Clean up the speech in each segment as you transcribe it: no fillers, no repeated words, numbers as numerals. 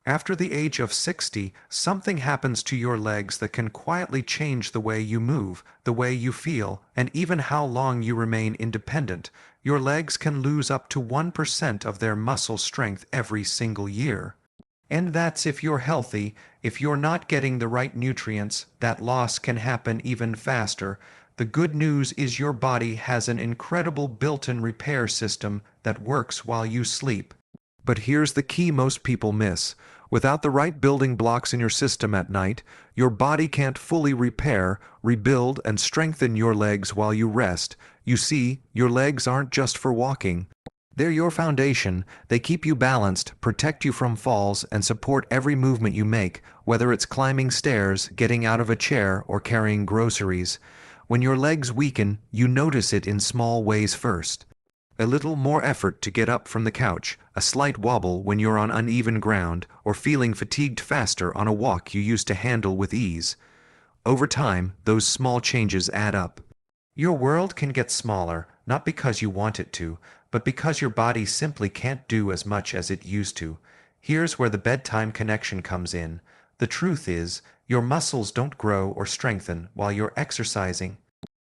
After the age of 60, something happens to your legs that can quietly change the way you move, the way you feel, and even how long you remain independent. Your legs can lose up to 1% of their muscle strength every single year. And that's if you're healthy. If you're not getting the right nutrients, that loss can happen even faster. The good news is your body has an incredible built-in repair system that works while you sleep. But here's the key most people miss. Without the right building blocks in your system at night, your body can't fully repair, rebuild, and strengthen your legs while you rest. You see, your legs aren't just for walking. They're your foundation. They keep you balanced, protect you from falls, and support every movement you make, whether it's climbing stairs, getting out of a chair, or carrying groceries. When your legs weaken, you notice it in small ways first. A little more effort to get up from the couch, a slight wobble when you're on uneven ground, or feeling fatigued faster on a walk you used to handle with ease. Over time, those small changes add up. Your world can get smaller, not because you want it to, but because your body simply can't do as much as it used to. Here's where the bedtime connection comes in. The truth is, your muscles don't grow or strengthen while you're exercising.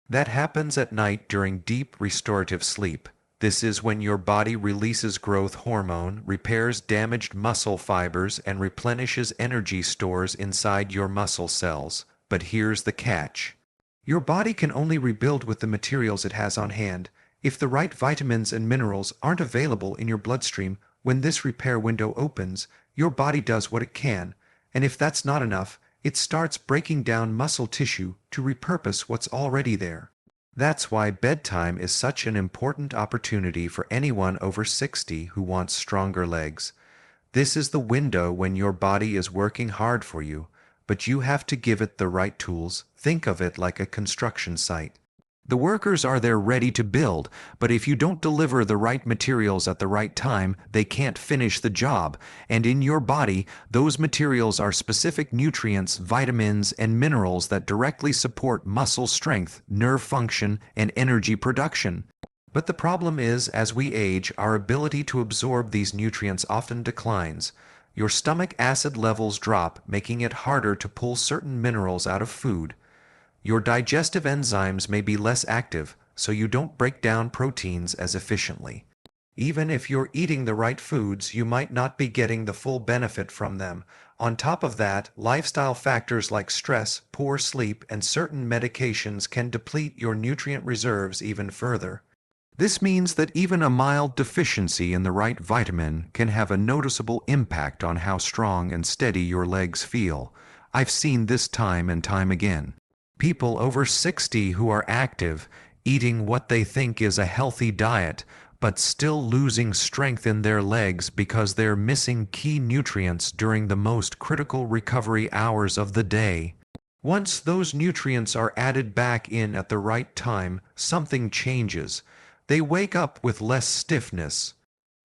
That happens at night during deep restorative sleep. This is when your body releases growth hormone, repairs damaged muscle fibers, and replenishes energy stores inside your muscle cells. But here's the catch. Your body can only rebuild with the materials it has on hand. If the right vitamins and minerals aren't available in your bloodstream when this repair window opens, your body does what it can. And if that's not enough, it starts breaking down muscle tissue to repurpose what's already there. That's why bedtime is such an important opportunity for anyone over 60 who wants stronger legs. This is the window when your body is working hard for you, but you have to give it the right tools. Think of it like a construction site. The workers are there ready to build, but if you don't deliver the right materials at the right time, they can't finish the job. And in your body, those materials are specific nutrients, vitamins, and minerals that directly support muscle strength, nerve function, and energy production. But the problem is, as we age, our ability to absorb these nutrients often declines. Your stomach acid levels drop, making it harder to pull certain minerals out of food. Your digestive enzymes may be less active, so you don't break down proteins as efficiently. Even if you're eating the right foods, you might not be getting the full benefit from them. On top of that, lifestyle factors like stress, poor sleep, and certain medications can deplete your nutrient reserves even further. This means that even a mild deficiency in the right vitamin can have a noticeable impact on how strong and steady your legs feel. I've seen this time and time again. People over 60 who are active, eating what they think is a healthy diet, but still losing strength in their legs because they're missing key nutrients during the most critical recovery hours of the day. Once those nutrients are added back in at the right time, something changes. They wake up with less stiffness.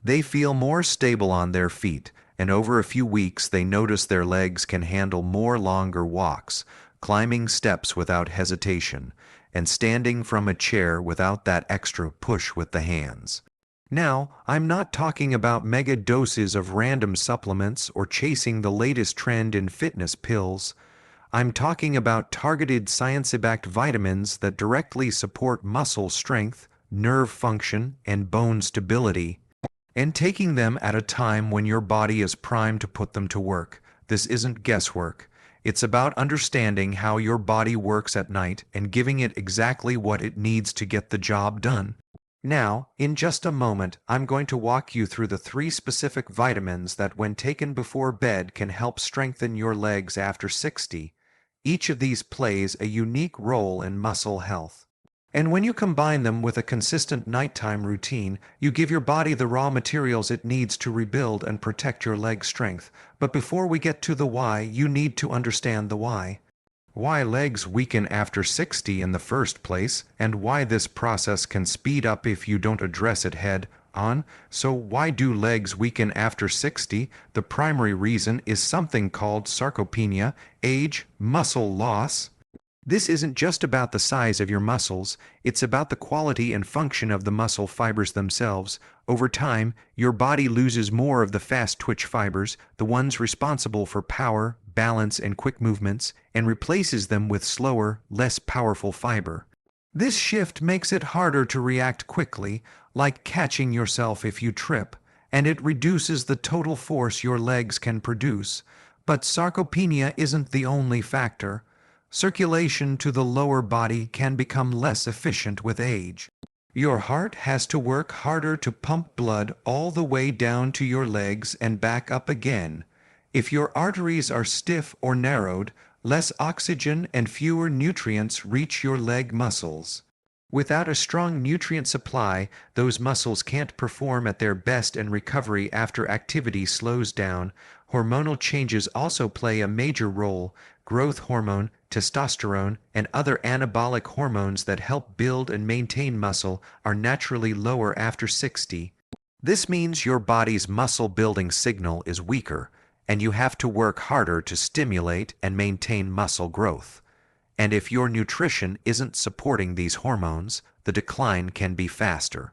They feel more stable on their feet, and over a few weeks they notice their legs can handle more longer walks, climbing steps without hesitation, and standing from a chair without that extra push with the hands. Now, I'm not talking about mega doses of random supplements or chasing the latest trend in fitness pills. I'm talking about targeted science-backed vitamins that directly support muscle strength, nerve function, and bone stability, and taking them at a time when your body is primed to put them to work. This isn't guesswork. It's about understanding how your body works at night and giving it exactly what it needs to get the job done. Now, in just a moment, I'm going to walk you through the 3 specific vitamins that when taken before bed can help strengthen your legs after 60. Each of these plays a unique role in muscle health. And when you combine them with a consistent nighttime routine, you give your body the raw materials it needs to rebuild and protect your leg strength. But before we get to the why, you need to understand the why. Why legs weaken after 60 in the first place, and why this process can speed up if you don't address it head on. So why do legs weaken after 60? The primary reason is something called sarcopenia, age, muscle loss. This isn't just about the size of your muscles, it's about the quality and function of the muscle fibers themselves. Over time, your body loses more of the fast twitch fibers, the ones responsible for power, balance, and quick movements, and replaces them with slower, less powerful fiber. This shift makes it harder to react quickly, like catching yourself if you trip, and it reduces the total force your legs can produce. But sarcopenia isn't the only factor. Circulation to the lower body can become less efficient with age. Your heart has to work harder to pump blood all the way down to your legs and back up again. If your arteries are stiff or narrowed, less oxygen and fewer nutrients reach your leg muscles. Without a strong nutrient supply, those muscles can't perform at their best, and recovery after activity slows down. Hormonal changes also play a major role. Growth hormone, testosterone, and other anabolic hormones that help build and maintain muscle are naturally lower after 60. This means your body's muscle-building signal is weaker, and you have to work harder to stimulate and maintain muscle growth. And if your nutrition isn't supporting these hormones, the decline can be faster.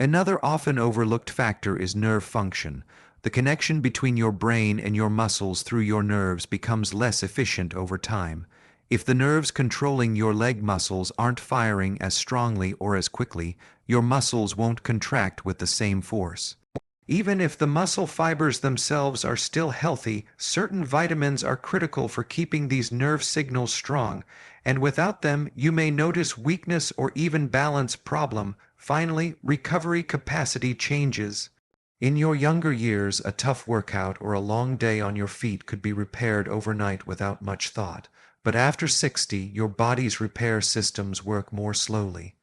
Another often overlooked factor is nerve function. The connection between your brain and your muscles through your nerves becomes less efficient over time. If the nerves controlling your leg muscles aren't firing as strongly or as quickly, your muscles won't contract with the same force. Even if the muscle fibers themselves are still healthy, certain vitamins are critical for keeping these nerve signals strong, and without them you may notice weakness or even balance problem. Finally, recovery capacity changes. In your younger years, a tough workout or a long day on your feet could be repaired overnight without much thought, but after 60, your body's repair systems work more slowly.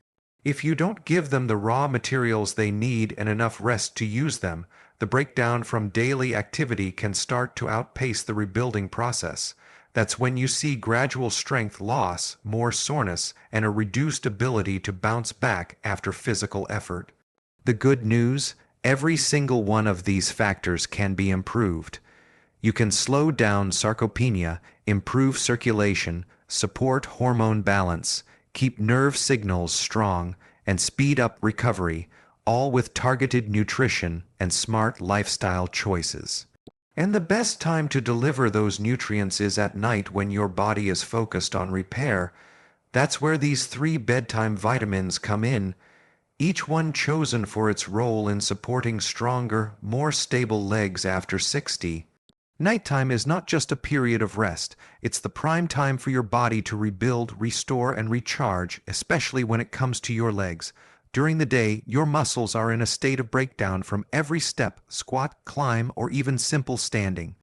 If you don't give them the raw materials they need and enough rest to use them, the breakdown from daily activity can start to outpace the rebuilding process. That's when you see gradual strength loss, more soreness, and a reduced ability to bounce back after physical effort. The good news: every single one of these factors can be improved. You can slow down sarcopenia, improve circulation, support hormone balance, keep nerve signals strong, and speed up recovery, all with targeted nutrition and smart lifestyle choices. And the best time to deliver those nutrients is at night when your body is focused on repair. That's where these 3 bedtime vitamins come in, each one chosen for its role in supporting stronger, more stable legs after 60. Nighttime is not just a period of rest, it's the prime time for your body to rebuild, restore, and recharge, especially when it comes to your legs. During the day, your muscles are in a state of breakdown from every step, squat, climb, or even simple standing.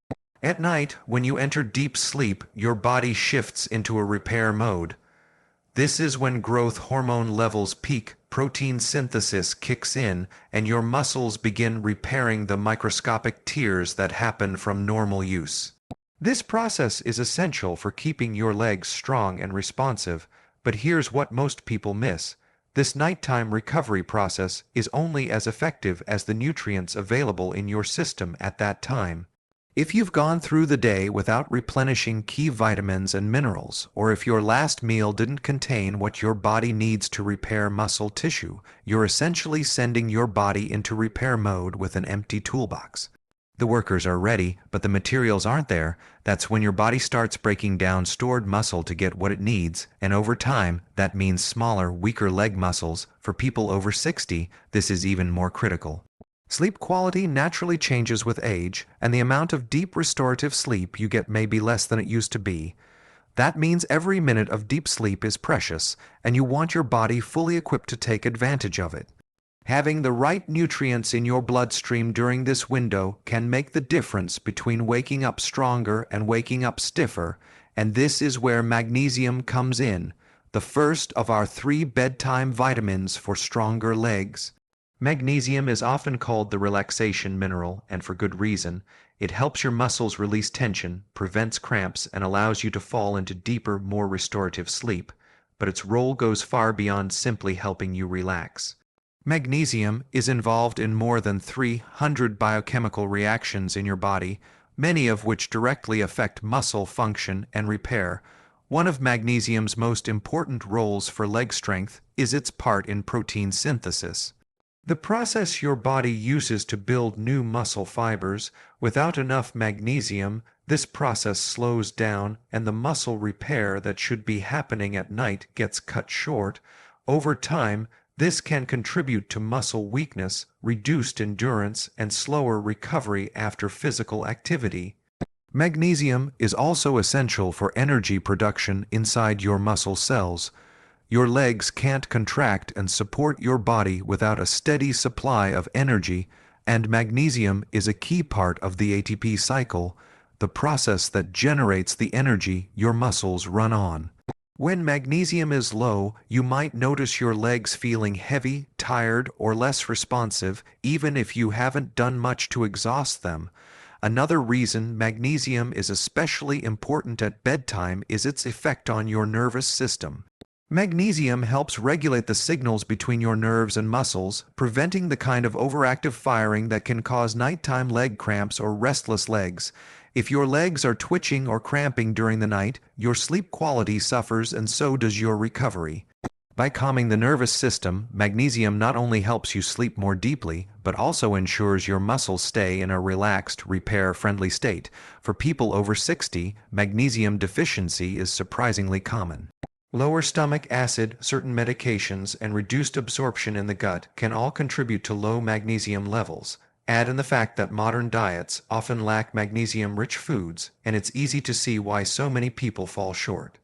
At night, when you enter deep sleep, your body shifts into a repair mode. This is when growth hormone levels peak, protein synthesis kicks in, and your muscles begin repairing the microscopic tears that happen from normal use. This process is essential for keeping your legs strong and responsive, but here's what most people miss. This nighttime recovery process is only as effective as the nutrients available in your system at that time. If you've gone through the day without replenishing key vitamins and minerals, or if your last meal didn't contain what your body needs to repair muscle tissue, you're essentially sending your body into repair mode with an empty toolbox. The workers are ready, but the materials aren't there. That's when your body starts breaking down stored muscle to get what it needs, and over time, that means smaller, weaker leg muscles. For people over 60, this is even more critical. Sleep quality naturally changes with age, and the amount of deep restorative sleep you get may be less than it used to be. That means every minute of deep sleep is precious, and you want your body fully equipped to take advantage of it. Having the right nutrients in your bloodstream during this window can make the difference between waking up stronger and waking up stiffer, and this is where magnesium comes in, the first of our 3 bedtime vitamins for stronger legs. Magnesium is often called the relaxation mineral, and for good reason. It helps your muscles release tension, prevents cramps, and allows you to fall into deeper, more restorative sleep. But its role goes far beyond simply helping you relax. Magnesium is involved in more than 300 biochemical reactions in your body, many of which directly affect muscle function and repair. One of magnesium's most important roles for leg strength is its part in protein synthesis. The process your body uses to build new muscle fibers. Without enough magnesium, this process slows down and the muscle repair that should be happening at night gets cut short. Over time, this can contribute to muscle weakness, reduced endurance, and slower recovery after physical activity. Magnesium is also essential for energy production inside your muscle cells. Your legs can't contract and support your body without a steady supply of energy, and magnesium is a key part of the ATP cycle, the process that generates the energy your muscles run on. When magnesium is low, you might notice your legs feeling heavy, tired, or less responsive, even if you haven't done much to exhaust them. Another reason magnesium is especially important at bedtime is its effect on your nervous system. Magnesium helps regulate the signals between your nerves and muscles, preventing the kind of overactive firing that can cause nighttime leg cramps or restless legs. If your legs are twitching or cramping during the night, your sleep quality suffers and so does your recovery. By calming the nervous system, magnesium not only helps you sleep more deeply, but also ensures your muscles stay in a relaxed, repair-friendly state. For people over 60, magnesium deficiency is surprisingly common. Lower stomach acid, certain medications, and reduced absorption in the gut can all contribute to low magnesium levels. Add in the fact that modern diets often lack magnesium-rich foods, and it's easy to see why so many people fall short.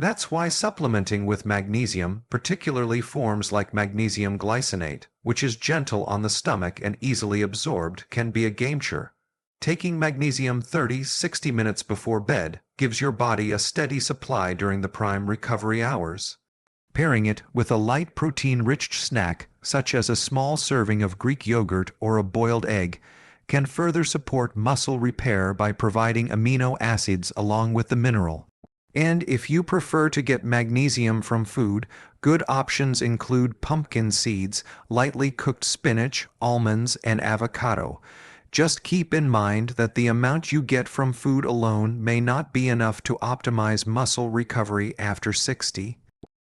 That's why supplementing with magnesium, particularly forms like magnesium glycinate, which is gentle on the stomach and easily absorbed, can be a game-changer. Taking magnesium 30-60 minutes before bed gives your body a steady supply during the prime recovery hours. Pairing it with a light protein-rich snack, such as a small serving of Greek yogurt or a boiled egg, can further support muscle repair by providing amino acids along with the mineral. And if you prefer to get magnesium from food, good options include pumpkin seeds, lightly cooked spinach, almonds, and avocado. Just keep in mind that the amount you get from food alone may not be enough to optimize muscle recovery after 60.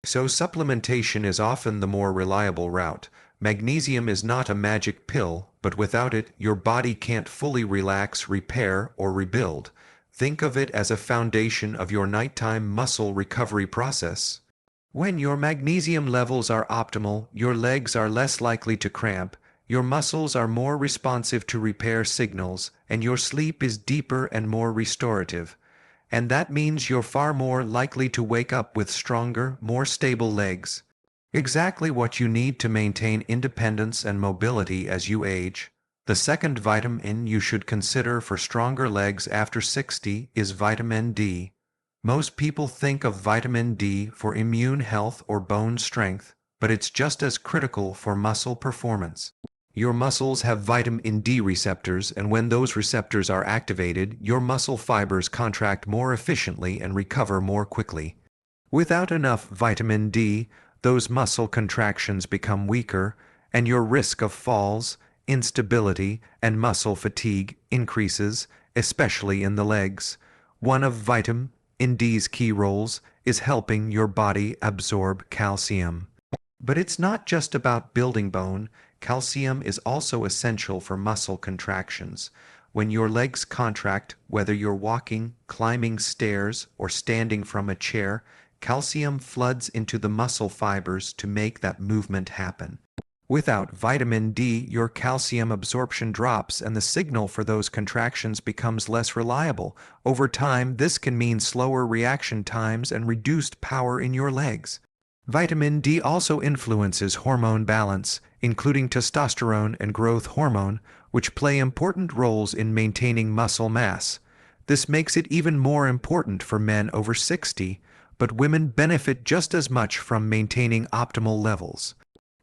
So supplementation is often the more reliable route. Magnesium is not a magic pill, but without it, your body can't fully relax, repair, or rebuild. Think of it as a foundation of your nighttime muscle recovery process. When your magnesium levels are optimal, your legs are less likely to cramp, your muscles are more responsive to repair signals, and your sleep is deeper and more restorative. And that means you're far more likely to wake up with stronger, more stable legs. Exactly what you need to maintain independence and mobility as you age. The second vitamin you should consider for stronger legs after 60 is vitamin D. Most people think of vitamin D for immune health or bone strength, but it's just as critical for muscle performance. Your muscles have vitamin D receptors, and when those receptors are activated, your muscle fibers contract more efficiently and recover more quickly. Without enough vitamin D, those muscle contractions become weaker, and your risk of falls, instability, and muscle fatigue increases, especially in the legs. One of vitamin D's key roles is helping your body absorb calcium. But it's not just about building bone. Calcium is also essential for muscle contractions. When your legs contract, whether you're walking, climbing stairs, or standing from a chair, calcium floods into the muscle fibers to make that movement happen. Without vitamin D, your calcium absorption drops and the signal for those contractions becomes less reliable. Over time, this can mean slower reaction times and reduced power in your legs. Vitamin D also influences hormone balance, including testosterone and growth hormone, which play important roles in maintaining muscle mass. This makes it even more important for men over 60, but women benefit just as much from maintaining optimal levels.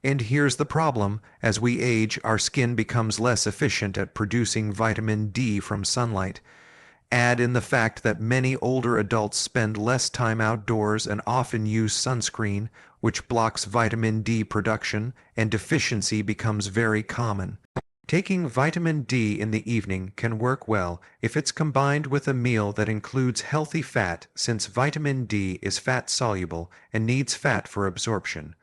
And here's the problem: as we age, our skin becomes less efficient at producing vitamin D from sunlight. Add in the fact that many older adults spend less time outdoors and often use sunscreen, which blocks vitamin D production, and deficiency becomes very common. Taking vitamin D in the evening can work well if it's combined with a meal that includes healthy fat, since vitamin D is fat-soluble and needs fat for absorption.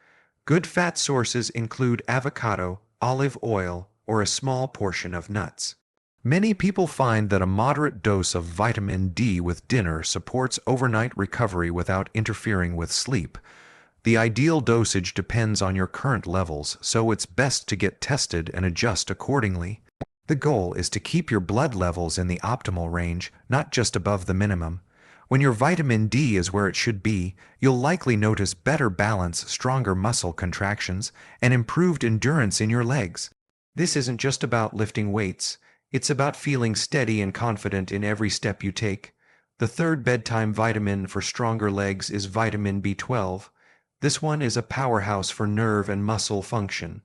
Good fat sources include avocado, olive oil, or a small portion of nuts. Many people find that a moderate dose of vitamin D with dinner supports overnight recovery without interfering with sleep. The ideal dosage depends on your current levels, so it's best to get tested and adjust accordingly. The goal is to keep your blood levels in the optimal range, not just above the minimum. When your vitamin D is where it should be, you'll likely notice better balance, stronger muscle contractions, and improved endurance in your legs. This isn't just about lifting weights, it's about feeling steady and confident in every step you take. The third bedtime vitamin for stronger legs is vitamin B12. This one is a powerhouse for nerve and muscle function.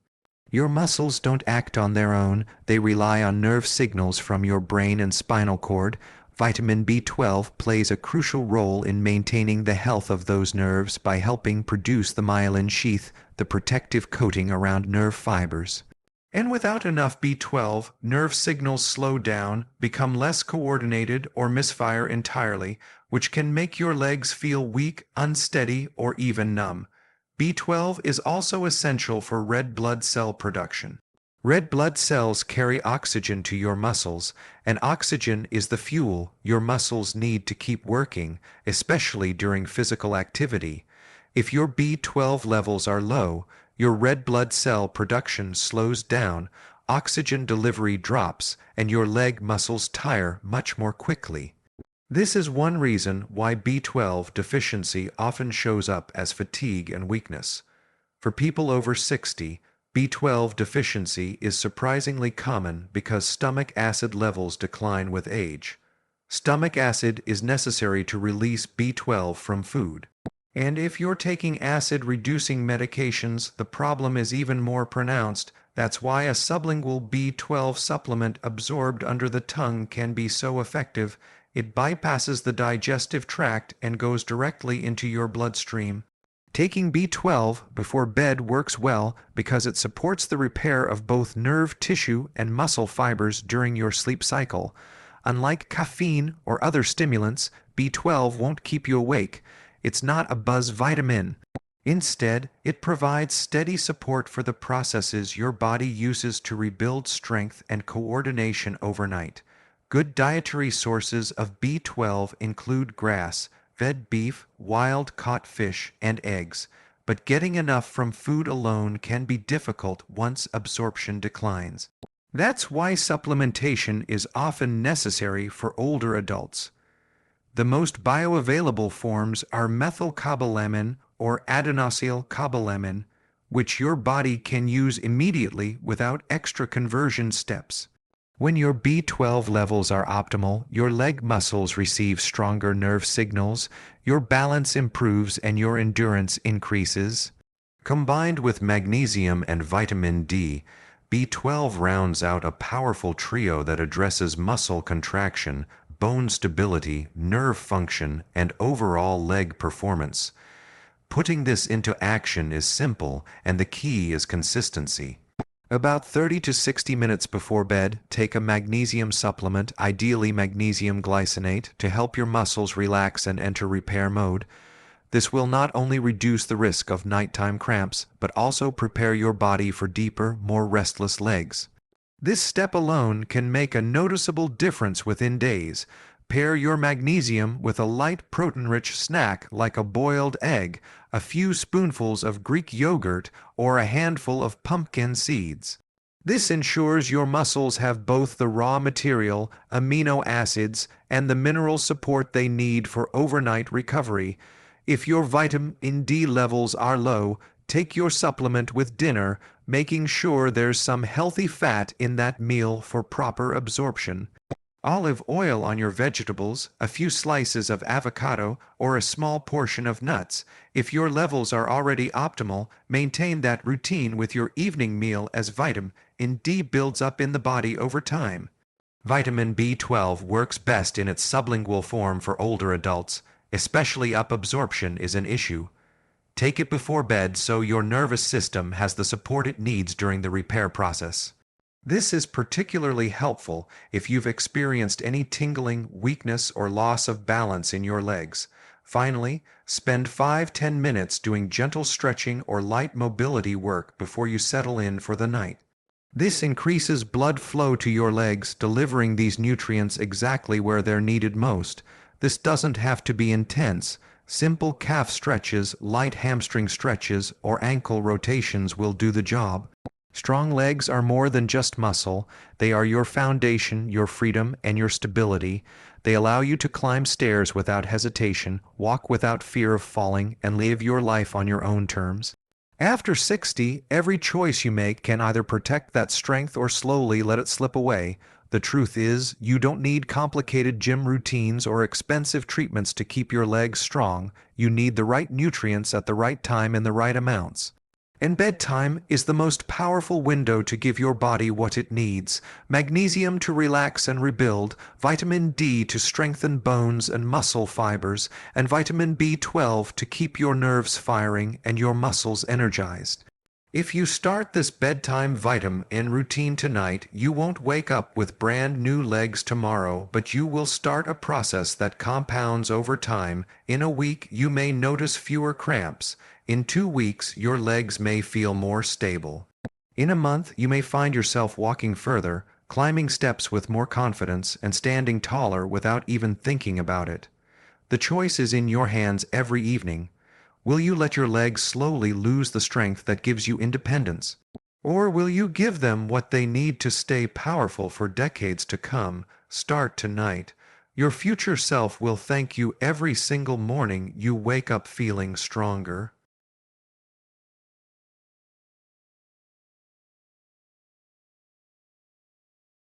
Your muscles don't act on their own, they rely on nerve signals from your brain and spinal cord. Vitamin B12 plays a crucial role in maintaining the health of those nerves by helping produce the myelin sheath, the protective coating around nerve fibers. And without enough B12, nerve signals slow down, become less coordinated, or misfire entirely, which can make your legs feel weak, unsteady, or even numb. B12 is also essential for red blood cell production. Red blood cells carry oxygen to your muscles, and oxygen is the fuel your muscles need to keep working, especially during physical activity. If your B12 levels are low, your red blood cell production slows down, oxygen delivery drops, and your leg muscles tire much more quickly. This is one reason why B12 deficiency often shows up as fatigue and weakness. For people over 60, B12 deficiency is surprisingly common because stomach acid levels decline with age. Stomach acid is necessary to release B12 from food. And if you're taking acid-reducing medications, the problem is even more pronounced. That's why a sublingual B12 supplement absorbed under the tongue can be so effective. It bypasses the digestive tract and goes directly into your bloodstream. Taking B12 before bed works well because it supports the repair of both nerve tissue and muscle fibers during your sleep cycle. Unlike caffeine or other stimulants, B12 won't keep you awake. It's not a buzz vitamin. Instead, it provides steady support for the processes your body uses to rebuild strength and coordination overnight. Good dietary sources of B12 include grass, fed beef, wild-caught fish, and eggs, but getting enough from food alone can be difficult once absorption declines. That's why supplementation is often necessary for older adults. The most bioavailable forms are methylcobalamin or adenosylcobalamin, which your body can use immediately without extra conversion steps. When your B12 levels are optimal, your leg muscles receive stronger nerve signals, your balance improves, and your endurance increases. Combined with magnesium and vitamin D, B12 rounds out a powerful trio that addresses muscle contraction, bone stability, nerve function, and overall leg performance. Putting this into action is simple, and the key is consistency. About 30 to 60 minutes before bed, take a magnesium supplement, ideally magnesium glycinate, to help your muscles relax and enter repair mode. This will not only reduce the risk of nighttime cramps, but also prepare your body for deeper, more restless legs. This step alone can make a noticeable difference within days. Pair your magnesium with a light protein-rich snack like a boiled egg, a few spoonfuls of Greek yogurt, or a handful of pumpkin seeds. This ensures your muscles have both the raw material, amino acids, and the mineral support they need for overnight recovery. If your vitamin D levels are low, take your supplement with dinner, making sure there's some healthy fat in that meal for proper absorption. Olive oil on your vegetables, a few slices of avocado, or a small portion of nuts. If your levels are already optimal, maintain that routine with your evening meal as vitamin D builds up in the body over time. Vitamin B12 works best in its sublingual form for older adults, especially up absorption is an issue. Take it before bed so your nervous system has the support it needs during the repair process. This is particularly helpful if you've experienced any tingling, weakness, or loss of balance in your legs. Finally, spend 5–10 minutes doing gentle stretching or light mobility work before you settle in for the night. This increases blood flow to your legs, delivering these nutrients exactly where they're needed most. This doesn't have to be intense. Simple calf stretches, light hamstring stretches, or ankle rotations will do the job. Strong legs are more than just muscle. They are your foundation, your freedom, and your stability. They allow you to climb stairs without hesitation, walk without fear of falling, and live your life on your own terms. After 60, every choice you make can either protect that strength or slowly let it slip away. The truth is, you don't need complicated gym routines or expensive treatments to keep your legs strong. You need the right nutrients at the right time in the right amounts. And bedtime is the most powerful window to give your body what it needs: magnesium to relax and rebuild, vitamin D to strengthen bones and muscle fibers, and vitamin B12 to keep your nerves firing and your muscles energized. If you start this bedtime vitamin routine tonight, you won't wake up with brand new legs tomorrow, but you will start a process that compounds over time. In a week, you may notice fewer cramps. In 2 weeks, your legs may feel more stable. In a month, you may find yourself walking further, climbing steps with more confidence, and standing taller without even thinking about it. The choice is in your hands every evening. Will you let your legs slowly lose the strength that gives you independence? Or will you give them what they need to stay powerful for decades to come? Start tonight. Your future self will thank you every single morning you wake up feeling stronger.